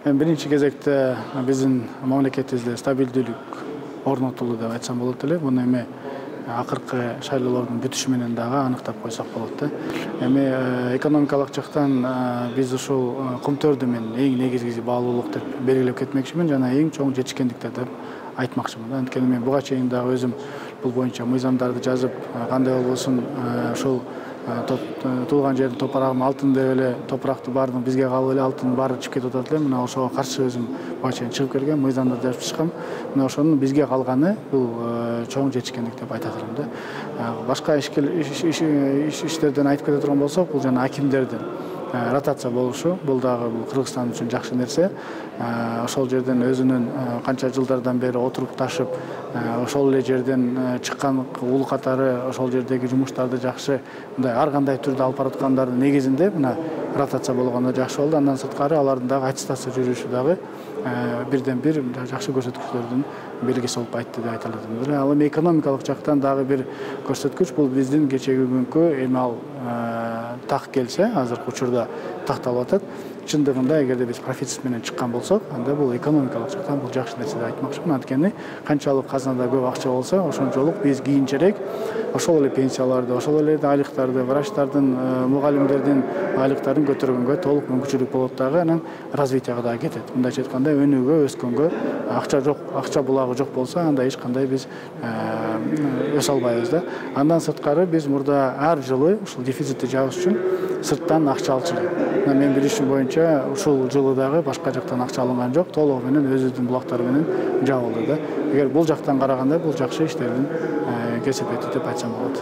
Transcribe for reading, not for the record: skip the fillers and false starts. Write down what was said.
Биринчи кезекте биздин мамлекетибизде стабилдүүлүк орнотулду деп айтсам болот эле. Буну эми акыркы шайлоолордун бүтүшү менен дагы аныктап койсок болот да. Эми экономикалык жактан биз ушул кумтөрдү мен эң негизги баалуулук деп белгилеп кетмекчимин жана эң чоң жетишкендиктер деп айтмакчымын. Анткени мен буга чейин дагы өзүм бул боюнча мыйзамдарды жазып, кандай болбосун ушул туулган жердин топурагын алтын деп эле топурактын баарын бизге калып эле алтын баары чыгып кетип атат эле. Мына ошого каршы өзүм буга чейин чыгып келген, мыйзамда жазып чыккам. Мына ошонун бизге калганы бул чоң жетишкендик деп айта алам да. Башка иштерден айтып кете турган болсок, бул жана акимдердин ротация болушу, бул дагы Кыргызстан үчүн жакшы нерсе. Ошол жерден өзүнүн канча жылдардан бери отуруп ташып, ошол эле жерден чыккан ул катары ошол жердеги жумуштарды жакшы мындай ар кандай түрдө алып бараткандардын негизинде мына ротация болгону жакшы болду. Андан сырткары алардын дагы аттестация жүрүшү дагы бирден бир жакшы көрсөткүчтөрдүн белгиси болуп кайтты деп айта алам. Ал эми экономикалык жактан дагы бир көрсөткүч бул биздин кечеги күnkү эми ал так келсе, азыркы учурда такталып атат. Чындыгында эгерде биз профицит менен чыккан болсок, анда бул экономикалык жактан бул жакшы нерсе деп айтмакчымын. Анткени канчалык казынада көп акча болсо, ошончолук биз кийинчерээк ошол эле пенсияларды, ошол эле айлыктарды, врачтардын, мугалимдердин айлыктарын көтөргөнгө толук мүмкүнчүлүк болот дагы, анан развитияга дагы кетет. Мындайча айтканда өнүүгө, өскөнгө акча жок, акча булагы жок болсо, анда эч кандай биз өсө албайбыз да. Андан сырткары биз мурда ар жылы ушул дефицитти жабыш үчүн сырттан акча алчу. Мен билишим боюнча ушул жылы дагы башка жактан акча алынган жок, толугу менен өзүбүздүн булактар менен жабылды да. Эгер бул жактан караганда бул жакшы иштердин кесепети деп айтсам болот.